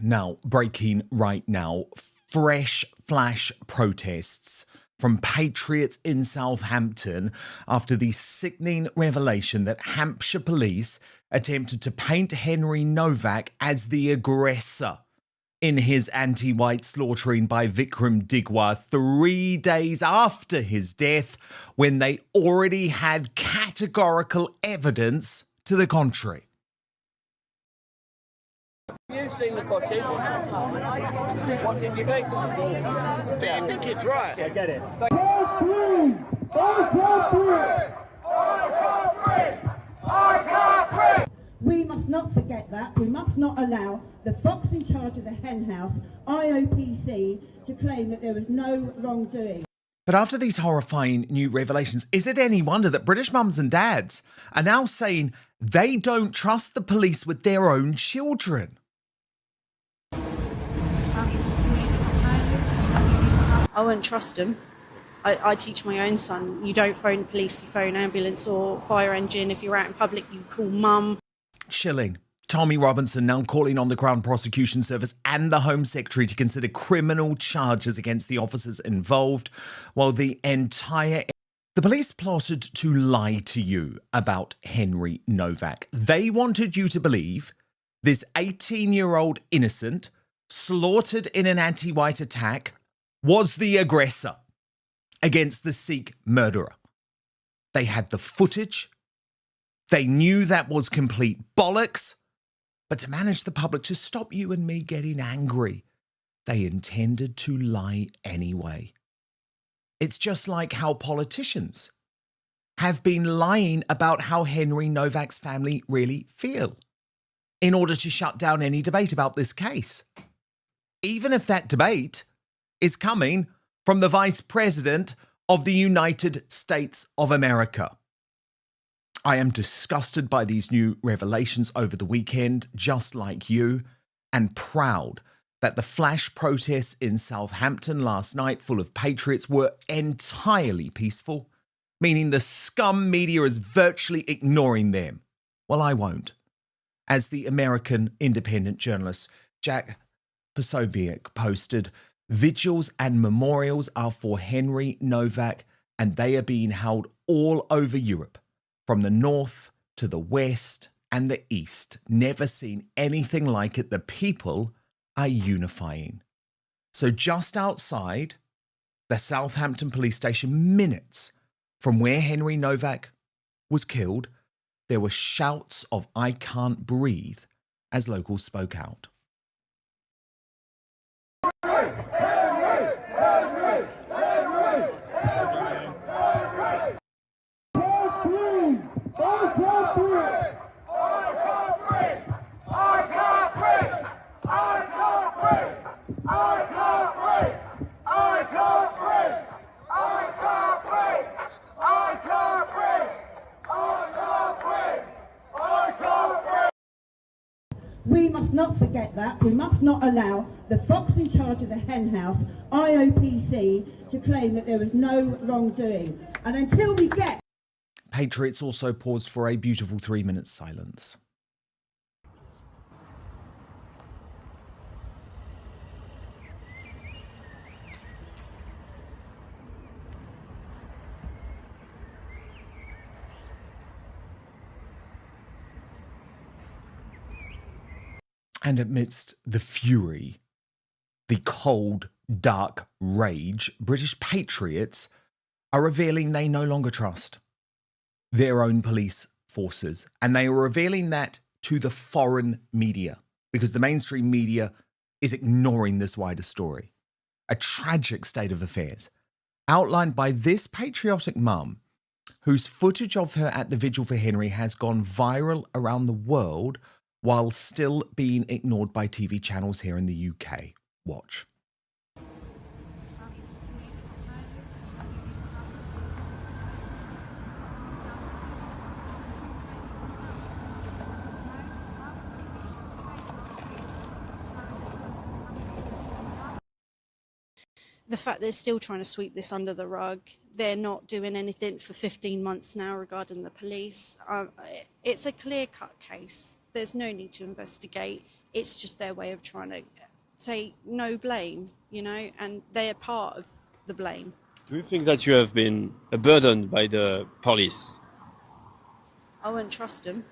Now, breaking right now, fresh flash protests from patriots in Southampton after the sickening revelation that Hampshire police attempted to paint Henry Novak as the aggressor in his anti-white slaughtering by Vikram Digwa 3 days after his death, when they already had categorical evidence to the contrary. You've seen the footage. What did you think? Do you think it's right? I get it. We must not forget that. We must not allow the fox in charge of the hen house, IOPC, to claim that there was no wrongdoing. But after these horrifying new revelations, is it any wonder that British mums and dads are now saying they don't trust the police with their own children? I wouldn't trust them. I teach my own son, you don't phone the police, you phone ambulance or fire engine. If you're out in public, you call mum. Chilling. Tommy Robinson now calling on the Crown Prosecution Service and the Home Secretary to consider criminal charges against the officers involved, while the police plotted to lie to you about Henry Novak. They wanted you to believe this 18-year-old innocent slaughtered in an anti-white attack was the aggressor against the Sikh murderer. They had the footage. They knew that was complete bollocks. But to manage the public, to stop you and me getting angry, they intended to lie anyway. It's just like how politicians have been lying about how Henry Novak's family really feel in order to shut down any debate about this case. Even if that debate is coming from the Vice President of the United States of America. I am disgusted by these new revelations over the weekend, just like you, and proud that the flash protests in Southampton last night, full of patriots, were entirely peaceful, meaning the scum media is virtually ignoring them. Well, I won't. As the American independent journalist Jack Posobiec posted, vigils and memorials are for Henry Novak, and they are being held all over Europe, from the north to the west and the east. Never seen anything like it. The people are unifying. So just outside the Southampton police station, minutes from where Henry Novak was killed, there were shouts of "I can't breathe" as locals spoke out. We must not forget that. We must not allow the fox in charge of the hen house, IOPC, to claim that there was no wrongdoing. And until we get... Patriots also paused for a beautiful 3-minute silence. And amidst the fury, the cold, dark rage, British patriots are revealing they no longer trust their own police forces. And they are revealing that to the foreign media, because the mainstream media is ignoring this wider story. A tragic state of affairs outlined by this patriotic mum, whose footage of her at the vigil for Henry has gone viral around the world, while still being ignored by TV channels here in the UK. Watch. The fact they're still trying to sweep this under the rug, they're not doing anything for 15 months now regarding the police. It's a clear-cut case. There's no need to investigate. It's just their way of trying to say no blame, and they're part of the blame. Do you think that you have been burdened by the police? I wouldn't trust them.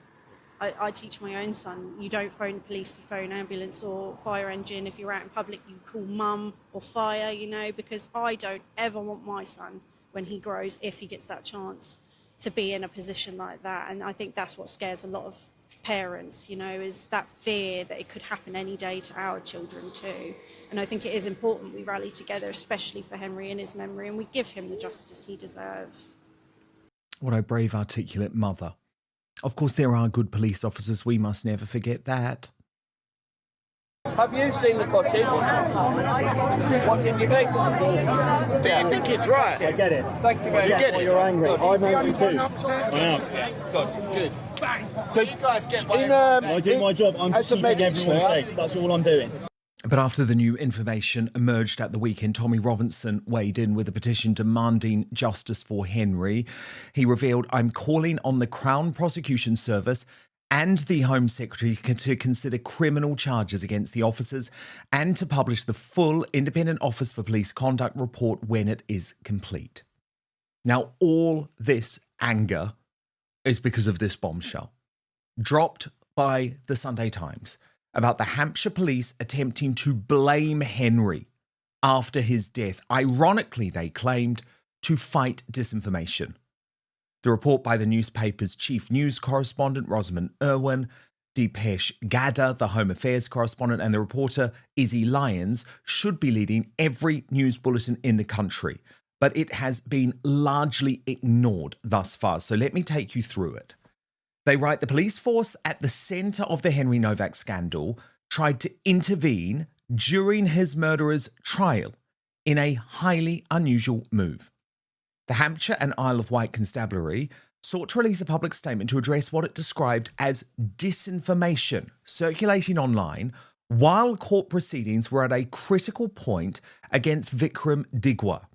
I teach my own son, you don't phone the police, you phone ambulance or fire engine. If you're out in public, you call mum or fire, because I don't ever want my son, when he grows, if he gets that chance, to be in a position like that. And I think that's what scares a lot of parents, is that fear that it could happen any day to our children too. And I think it is important we rally together, especially for Henry and his memory, and we give him the justice he deserves. What a brave, articulate mother. Of course, there are good police officers. We must never forget that. Have you seen the footage? What did you think? Do you think it's right? I get it. Thank you very much. You get it. You're angry. I'm angry too. I am. Good. Do you guys get what I do my job. I'm just keeping everyone safe. That's all I'm doing. But after the new information emerged at the weekend, Tommy Robinson weighed in with a petition demanding justice for Henry. He revealed, "I'm calling on the Crown Prosecution Service and the Home Secretary to consider criminal charges against the officers and to publish the full Independent Office for Police Conduct report when it is complete." Now, all this anger is because of this bombshell dropped by the Sunday Times about the Hampshire police attempting to blame Henry after his death. Ironically, they claimed, to fight disinformation. The report by the newspaper's chief news correspondent, Rosamund Irwin, Deepesh Gadda, the Home Affairs correspondent, and the reporter Izzy Lyons should be leading every news bulletin in the country. But it has been largely ignored thus far. So let me take you through it. They write, the police force at the centre of the Henry Novak scandal tried to intervene during his murderer's trial in a highly unusual move. The Hampshire and Isle of Wight Constabulary sought to release a public statement to address what it described as disinformation circulating online while court proceedings were at a critical point against Vikram Digwa.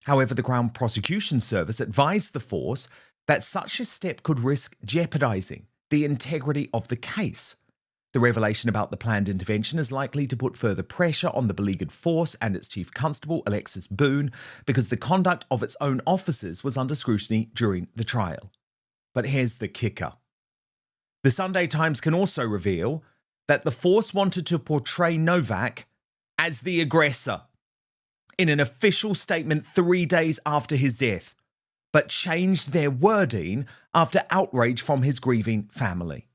However, the Crown Prosecution Service advised the force that such a step could risk jeopardising the integrity of the case. The revelation about the planned intervention is likely to put further pressure on the beleaguered force and its chief constable, Alexis Boone, because the conduct of its own officers was under scrutiny during the trial. But here's the kicker. The Sunday Times can also reveal that the force wanted to portray Novak as the aggressor in an official statement 3 days after his death, but changed their wording after outrage from his grieving family.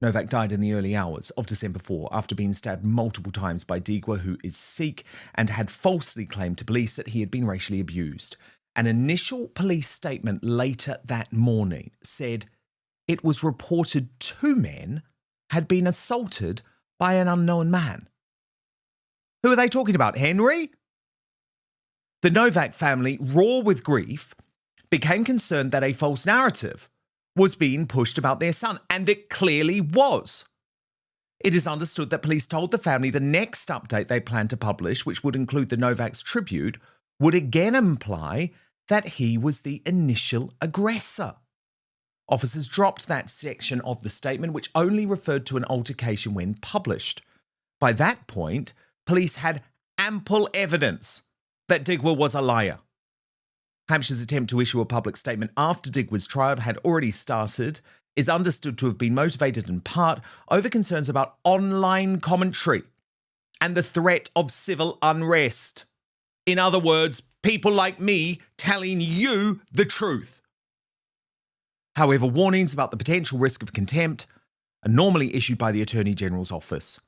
Novak died in the early hours of December 4 after being stabbed multiple times by Digwa, who is Sikh, and had falsely claimed to police that he had been racially abused. An initial police statement later that morning said it was reported 2 men had been assaulted by an unknown man. Who are they talking about? Henry? The Novak family, raw with grief, became concerned that a false narrative was being pushed about their son, and it clearly was. It is understood that police told the family the next update they planned to publish, which would include the Novak's tribute, would again imply that he was the initial aggressor. Officers dropped that section of the statement, which only referred to an altercation when published. By that point, police had ample evidence that Digwa was a liar. Hampshire's attempt to issue a public statement after Digwa's trial had already started is understood to have been motivated in part over concerns about online commentary and the threat of civil unrest. In other words, people like me telling you the truth. However, warnings about the potential risk of contempt are normally issued by the Attorney General's office.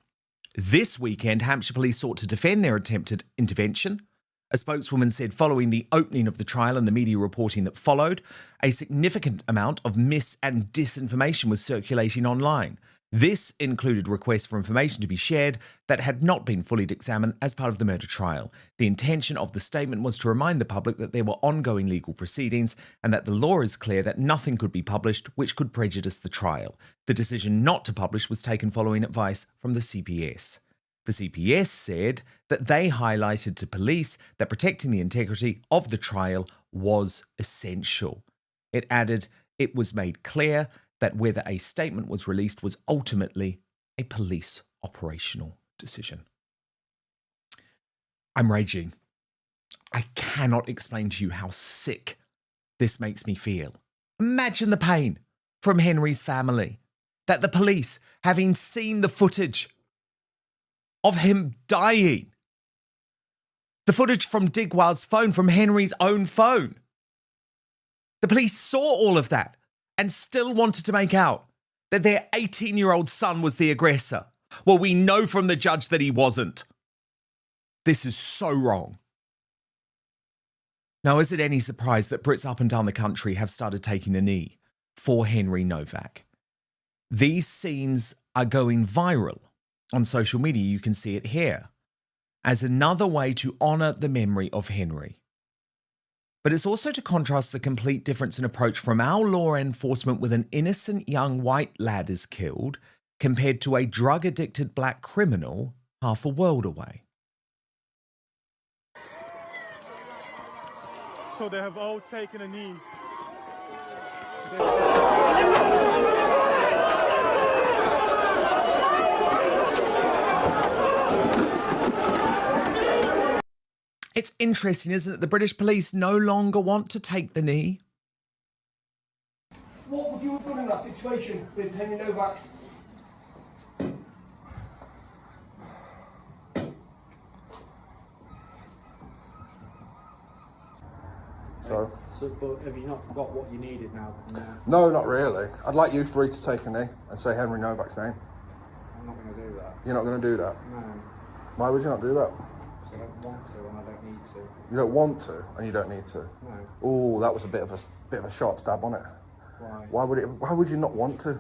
This weekend, Hampshire police sought to defend their attempted intervention. A spokeswoman said following the opening of the trial and the media reporting that followed, a significant amount of mis- and disinformation was circulating online. This included requests for information to be shared that had not been fully examined as part of the murder trial. The intention of the statement was to remind the public that there were ongoing legal proceedings and that the law is clear that nothing could be published which could prejudice the trial. The decision not to publish was taken following advice from the CPS. The CPS said that they highlighted to police that protecting the integrity of the trial was essential. It added it was made clear that whether a statement was released was ultimately a police operational decision. I'm raging. I cannot explain to you how sick this makes me feel. Imagine the pain from Henry's family that the police, having seen the footage of him dying, the footage from Digweed's phone, from Henry's own phone, the police saw all of that and still wanted to make out that their 18-year-old son was the aggressor. Well, we know from the judge that he wasn't. This is so wrong. Now, is it any surprise that Brits up and down the country have started taking the knee for Henry Novak? These scenes are going viral on social media. You can see it here as another way to honour the memory of Henry. But it's also to contrast the complete difference in approach from our law enforcement with an innocent young white lad is killed compared to a drug-addicted black criminal half a world away. So they have all taken a knee. It's interesting, isn't it? The British police no longer want to take the knee. What would you have done in that situation with Henry Novak? So, but have you not forgot what you needed now? no, not really. I'd like you three to take a knee and say Henry Novak's name. I'm not going to do that. You're not going to do that? No. Why would you not do that? I don't want to and I don't need to. You don't want to and you don't need to? No. Oh, that was a bit of a sharp stab on it. Why? Why would you not want to?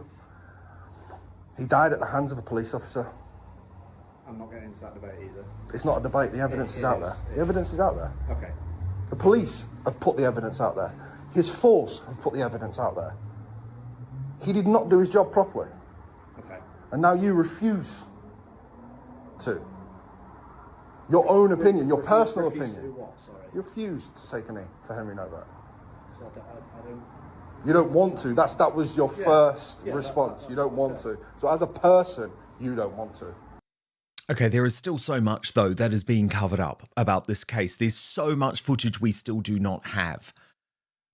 He died at the hands of a police officer. I'm not getting into that debate either. It's not a debate, the evidence is out there. The evidence is out there. Okay. The police have put the evidence out there. His force have put the evidence out there. He did not do his job properly. Okay. And now you refuse to. Your own opinion, your personal Refuse to opinion. do what? Sorry. You refused to take a knee for Henry Novak. So I don't... You don't want to. That was your first response. You don't want to. So as a person, you don't want to. Okay, there is still so much, though, that is being covered up about this case. There's so much footage we still do not have.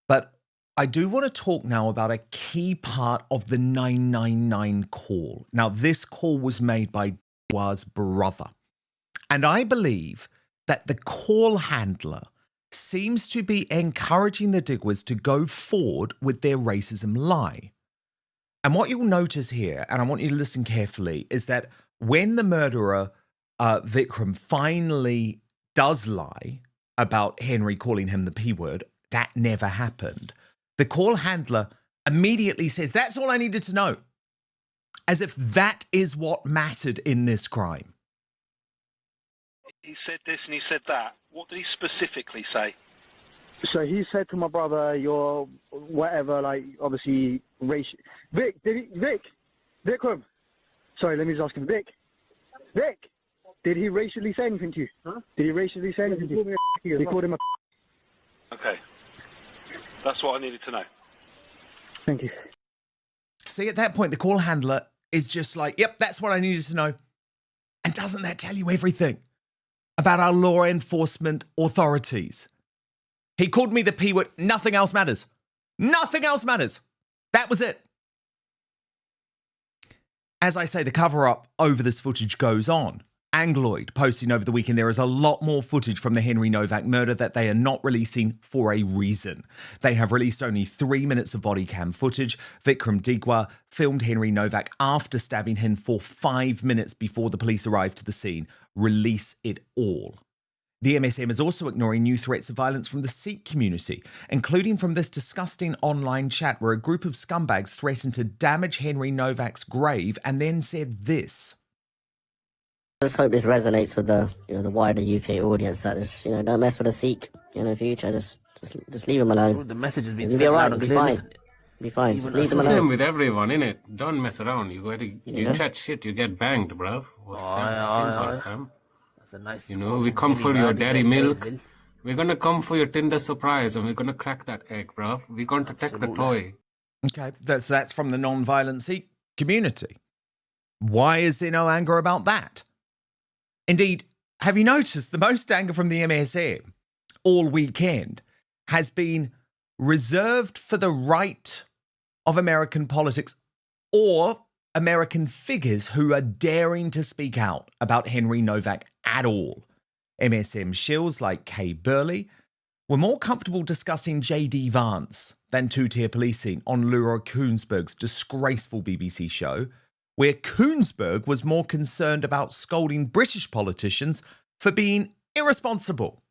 But I do want to talk now about a key part of the 999 call. Now, this call was made by Digweed's brother. And I believe that the call handler seems to be encouraging the Digweeds to go forward with their racism lie. And what you'll notice here, and I want you to listen carefully, is that when the murderer, Vikram, finally does lie about Henry calling him the P word, that never happened. The call handler immediately says, that's all I needed to know. As if that is what mattered in this crime. He said this and he said that. What did he specifically say? So he said to my brother, you're whatever, like, obviously, racial. Vikram. Sorry, let me just ask him. Vic, did he racially say anything to you? Huh? Did he racially say anything to you? He called him a... Okay. That's what I needed to know. Thank you. See, at that point, the call handler is just like, yep, that's what I needed to know. And doesn't that tell you everything about our law enforcement authorities? He called me the P word. Nothing else matters. Nothing else matters. That was it. As I say, the cover-up over this footage goes on. Angloid posting over the weekend there is a lot more footage from the Henry Novak murder that they are not releasing for a reason. They have released only 3 minutes of body cam footage. Vikram Digweed filmed Henry Novak after stabbing him for 5 minutes before the police arrived to the scene. Release it all. The MSM is also ignoring new threats of violence from the Sikh community, including from this disgusting online chat where a group of scumbags threatened to damage Henry Novak's grave and then said this. I just hope this resonates with the the wider UK audience that just don't mess with a Sikh in the future. Just leave them alone. The message has been You'll sent be alright. loud and Be clear. fine. Be fine. Just leave them It's the same alone. with everyone, innit? Don't mess around. You chat shit, you get banged, bruv. Simple, fam. That's a nice. We come for your dairy milk. We're gonna come for your Tinder surprise, and we're gonna crack that egg, bruv. We're gonna protect the toy. Okay, that's from the non-violent Sikh community. Why is there no anger about that? Indeed, have you noticed the most anger from the MSM all weekend has been reserved for the right of American politics or American figures who are daring to speak out about Henry Novak at all. MSM shills like Kay Burley were more comfortable discussing J.D. Vance than two-tier policing on Laura Kuenssberg's disgraceful BBC show, where Kuenssberg was more concerned about scolding British politicians for being irresponsible.